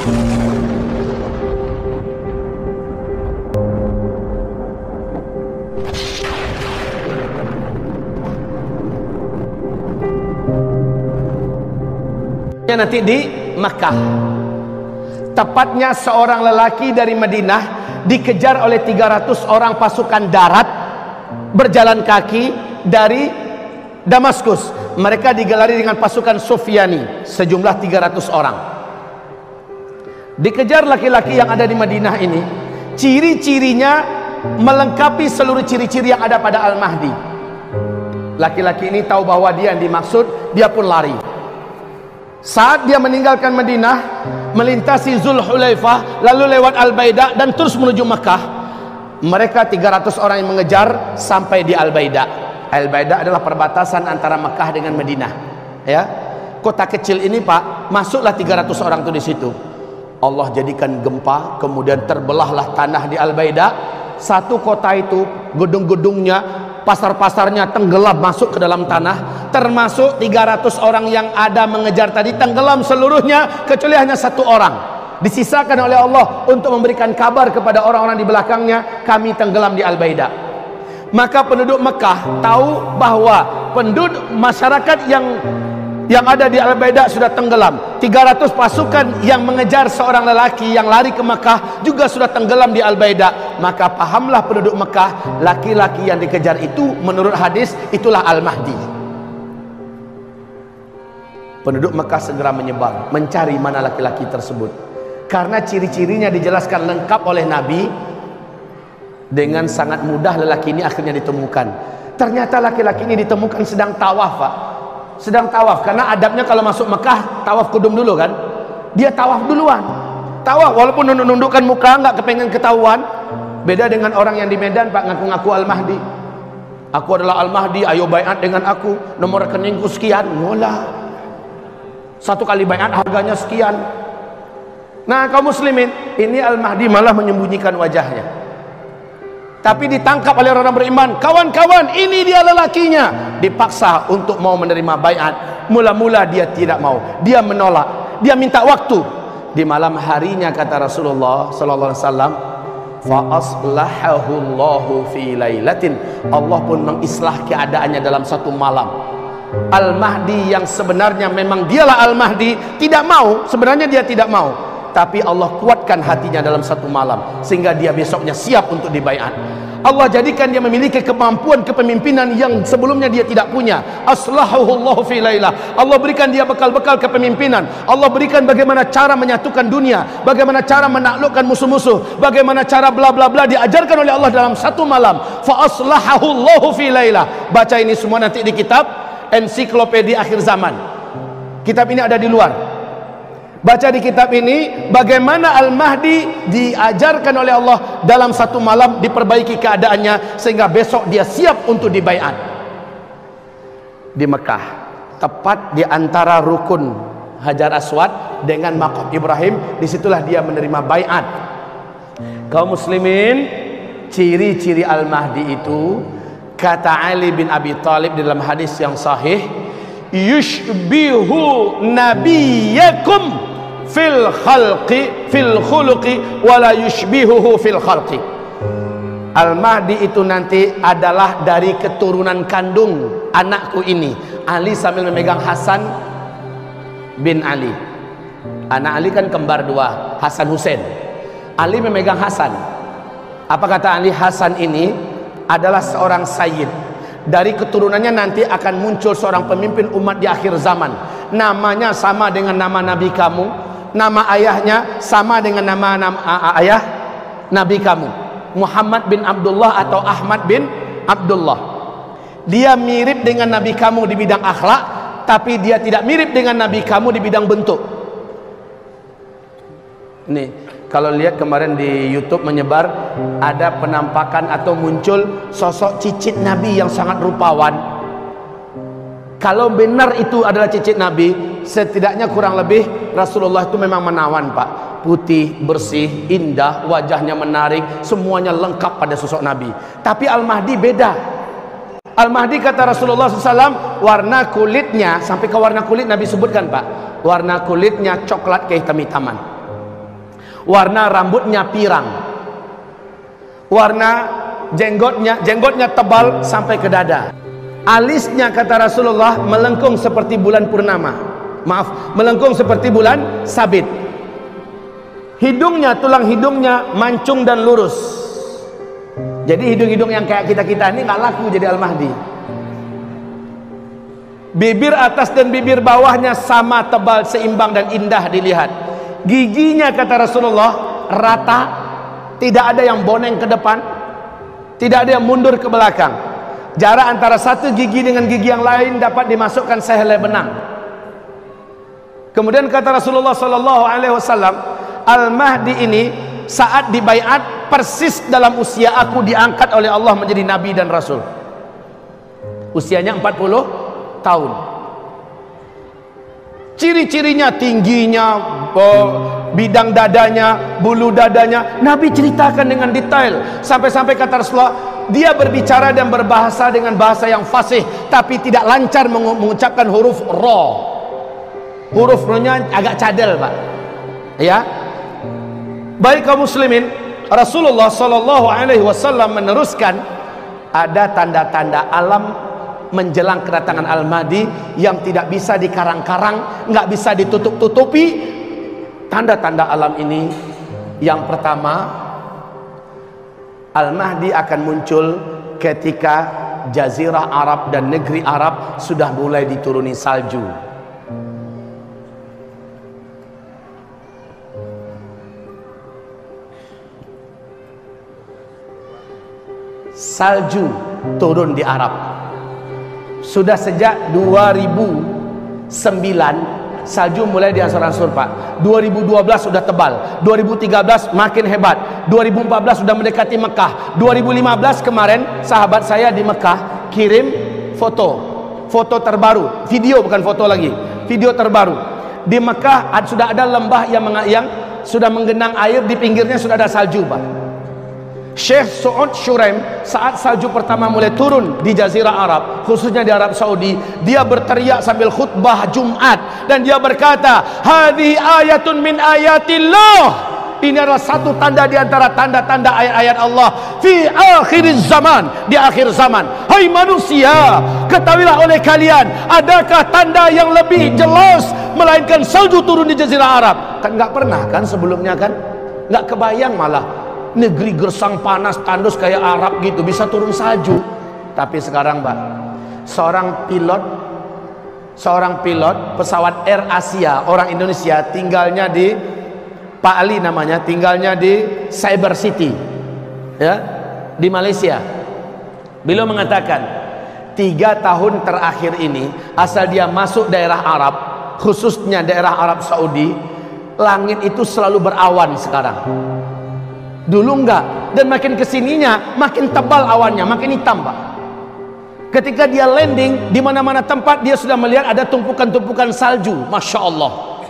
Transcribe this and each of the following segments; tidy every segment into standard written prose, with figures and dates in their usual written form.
Nanti di Makkah, tepatnya seorang lelaki dari Madinah dikejar oleh 300 orang pasukan darat berjalan kaki dari Damaskus. Mereka digelari dengan pasukan Sufyani, sejumlah 300 orang. Dikejar laki-laki yang ada di Madinah ini. Ciri-cirinya melengkapi seluruh ciri-ciri yang ada pada Al-Mahdi. Laki-laki ini tahu bahwa dia yang dimaksud, dia pun lari. Saat dia meninggalkan Madinah, melintasi Zulhulaifah, lalu lewat Al-Baida dan terus menuju Makkah, mereka 300 orang yang mengejar sampai di Al-Baida. Al-Baida adalah perbatasan antara Makkah dengan Madinah. Ya, kota kecil ini Pak, masuklah 300 orang itu di situ. Allah jadikan gempa, kemudian terbelahlah tanah di Al-Baida. Satu kota itu, gedung-gedungnya, pasar-pasarnya tenggelam masuk ke dalam tanah, termasuk 300 orang yang ada mengejar tadi tenggelam seluruhnya kecuali hanya satu orang disisakan oleh Allah untuk memberikan kabar kepada orang-orang di belakangnya, kami tenggelam di Al-Baida. Maka penduduk Mekah tahu bahwa penduduk masyarakat yang ada di Al-Baida sudah tenggelam. 300 pasukan yang mengejar seorang lelaki yang lari ke Mekah juga sudah tenggelam di Al-Baida. Maka pahamlah penduduk Mekah, laki-laki yang dikejar itu menurut hadis itulah Al-Mahdi. Penduduk Mekah segera menyebar mencari mana laki-laki tersebut, karena ciri-cirinya dijelaskan lengkap oleh Nabi. Dengan sangat mudah lelaki ini akhirnya ditemukan. Ternyata laki-laki ini ditemukan sedang tawaf Pak. Sedang tawaf, karena adabnya kalau masuk Mekah tawaf kudum dulu kan. Dia tawaf duluan. Tawaf walaupun nundukkan muka, nggak kepengen ketahuan. Beda dengan orang yang di Medan Pak, ngaku-ngaku Al-Mahdi. Aku adalah Al-Mahdi, ayo baiat dengan aku, nomor rekeningku sekian. Ngolah. Satu kali baiat harganya sekian. Nah kaum muslimin, ini Al-Mahdi malah menyembunyikan wajahnya. Tapi ditangkap oleh orang beriman. Kawan-kawan, ini dia lelakinya. Dipaksa untuk mau menerima baiat. Mula-mula dia tidak mau, dia menolak, dia minta waktu. Di malam harinya kata Rasulullah sallallahu alaihi wasallam, fa aslahahu Allahu fi lailatin. Allah pun mengislah keadaannya dalam satu malam. Al-Mahdi yang sebenarnya memang dialah Al-Mahdi tidak mau, sebenarnya dia tidak mau. Tapi Allah kuatkan hatinya dalam satu malam sehingga dia besoknya siap untuk dibaiat. Allah jadikan dia memiliki kemampuan kepemimpinan yang sebelumnya dia tidak punya. Aslahahullahu fi lailah. Allah berikan dia bekal-bekal kepemimpinan. Allah berikan bagaimana cara menyatukan dunia, bagaimana cara menaklukkan musuh-musuh, bagaimana cara bla bla bla diajarkan oleh Allah dalam satu malam. Fa aslahahullahu fi lailah. Baca ini semua nanti di kitab Ensiklopedia Akhir Zaman. Kitab ini ada di luar. Baca di kitab ini bagaimana Al-Mahdi diajarkan oleh Allah dalam satu malam, diperbaiki keadaannya sehingga besok dia siap untuk dibaiat di Mekah, tepat di antara rukun Hajar Aswad dengan Maqam Ibrahim. Disitulah dia menerima baiat. Kaum muslimin, ciri-ciri Al-Mahdi itu kata Ali bin Abi Thalib dalam hadis yang sahih, yushbihu nabiyakum fil khalqi fil khuluqi wala yushbihuhu fil khalqi. Al-Mahdi itu nanti adalah dari keturunan kandung anakku ini. Ali sambil memegang Hasan bin Ali. Anak Ali kan kembar dua, Hasan Hussein. Ali memegang Hasan. Apa kata Ali? Hasan ini adalah seorang sayyid. Dari keturunannya nanti akan muncul seorang pemimpin umat di akhir zaman. Namanya sama dengan nama nabi kamu. Nama ayahnya sama dengan nama ayah nabi kamu, Muhammad bin Abdullah atau Ahmad bin Abdullah. Dia mirip dengan nabi kamu di bidang akhlak, tapi dia tidak mirip dengan nabi kamu di bidang bentuk. Nih, kalau lihat kemarin di YouTube menyebar ada penampakan atau muncul sosok cicit nabi yang sangat rupawan. Kalau benar itu adalah cicit Nabi, setidaknya kurang lebih Rasulullah itu memang menawan Pak. Putih, bersih, indah, wajahnya menarik, semuanya lengkap pada sosok Nabi. Tapi Al-Mahdi beda. Al-Mahdi kata Rasulullah SAW, warna kulitnya, sampai ke warna kulit Nabi sebutkan Pak, warna kulitnya coklat kehitam-hitaman. warna rambutnya pirang, warna jenggotnya tebal sampai ke dada. Alisnya kata Rasulullah melengkung seperti bulan purnama, melengkung seperti bulan sabit. Hidungnya, tulang hidungnya mancung dan lurus. Jadi hidung-hidung yang kayak kita-kita ini nggak laku jadi Al-Mahdi. Bibir atas dan bibir bawahnya sama tebal, seimbang dan indah dilihat. Giginya kata Rasulullah rata, tidak ada yang boneng ke depan, tidak ada yang mundur ke belakang. Jarak antara satu gigi dengan gigi yang lain dapat dimasukkan sehelai benang. Kemudian kata Rasulullah SAW, Al-Mahdi ini saat dibaiat persis dalam usia aku diangkat oleh Allah menjadi Nabi dan Rasul. Usianya 40 tahun. Ciri-cirinya tingginya, bidang dadanya, bulu dadanya, Nabi ceritakan dengan detail. Sampai-sampai kata Rasulullah, dia berbicara dan berbahasa dengan bahasa yang fasih, tapi tidak lancar mengucapkan huruf ra. Huruf ra-nya agak cadel, Pak. Ya. Baik kaum muslimin, Rasulullah SAW meneruskan ada tanda-tanda alam menjelang kedatangan Al-Mahdi yang tidak bisa dikarang-karang, nggak bisa ditutup-tutupi. Tanda-tanda alam ini, yang pertama, Al-Mahdi akan muncul ketika Jazirah Arab dan negeri Arab sudah mulai dituruni salju. Salju turun di Arab. Sudah sejak 2009 salju mulai diansur-ansur, Pak. 2012 sudah tebal, 2013 makin hebat, 2014 sudah mendekati Mekah, 2015 kemarin sahabat saya di Mekah kirim foto terbaru, video bukan foto lagi, video terbaru. Di Mekah sudah ada lembah yang sudah menggenang air, di pinggirnya sudah ada salju, Pak. Syekh Saud Shuraim saat salju pertama mulai turun di Jazirah Arab, khususnya di Arab Saudi, dia berteriak sambil khutbah Jumat dan dia berkata, hadhihi ayatun min ayatillah. Ini adalah satu tanda di antara tanda-tanda ayat-ayat Allah fi akhir zaman, di akhir zaman. Hai manusia, ketahuilah oleh kalian, adakah tanda yang lebih jelas melainkan salju turun di Jazirah Arab? Kan nggak pernah kan sebelumnya, kan nggak kebayang, malah negeri gersang panas tandus kayak Arab gitu bisa turun salju. Tapi sekarang, Pak, seorang pilot pesawat Air Asia orang Indonesia, tinggalnya di Pak Ali namanya, tinggalnya di Cyber City ya, di Malaysia. Beliau mengatakan 3 tahun terakhir ini asal dia masuk daerah Arab, khususnya daerah Arab Saudi, langit itu selalu berawan sekarang. Dulu enggak, dan makin kesininya makin tebal awannya, makin hitam, Pak. Ketika dia landing di mana-mana tempat dia sudah melihat ada tumpukan-tumpukan salju. Masya Allah,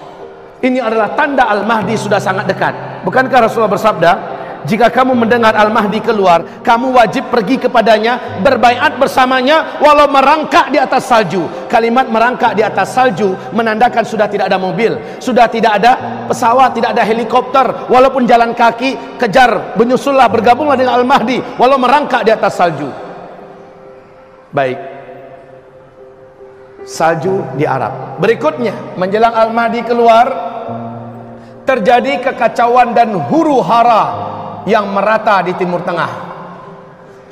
ini adalah tanda Al-Mahdi sudah sangat dekat. Bukankah Rasulullah bersabda, jika kamu mendengar Al-Mahdi keluar, kamu wajib pergi kepadanya, berbaiat bersamanya walau merangkak di atas salju. Kalimat merangkak di atas salju menandakan sudah tidak ada mobil, sudah tidak ada pesawat, tidak ada helikopter, walaupun jalan kaki, kejar, menyusullah, bergabunglah dengan Al-Mahdi walau merangkak di atas salju. Baik, salju di Arab. Berikutnya, menjelang Al-Mahdi keluar, terjadi kekacauan dan huru-hara yang merata di Timur Tengah.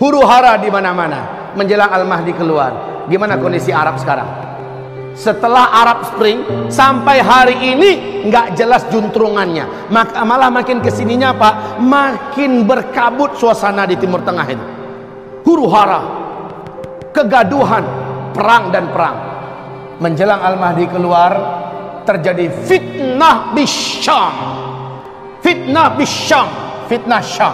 Huru-hara di mana-mana menjelang Al-Mahdi keluar. Gimana kondisi Arab sekarang? Setelah Arab Spring sampai hari ini nggak jelas juntrungannya. Malah makin kesininya, Pak, makin berkabut suasana di Timur Tengah itu. Huru-hara, kegaduhan, perang dan perang. Menjelang Al-Mahdi keluar, terjadi fitnah di Syam. Fitnah di Syam, fitnah Syam.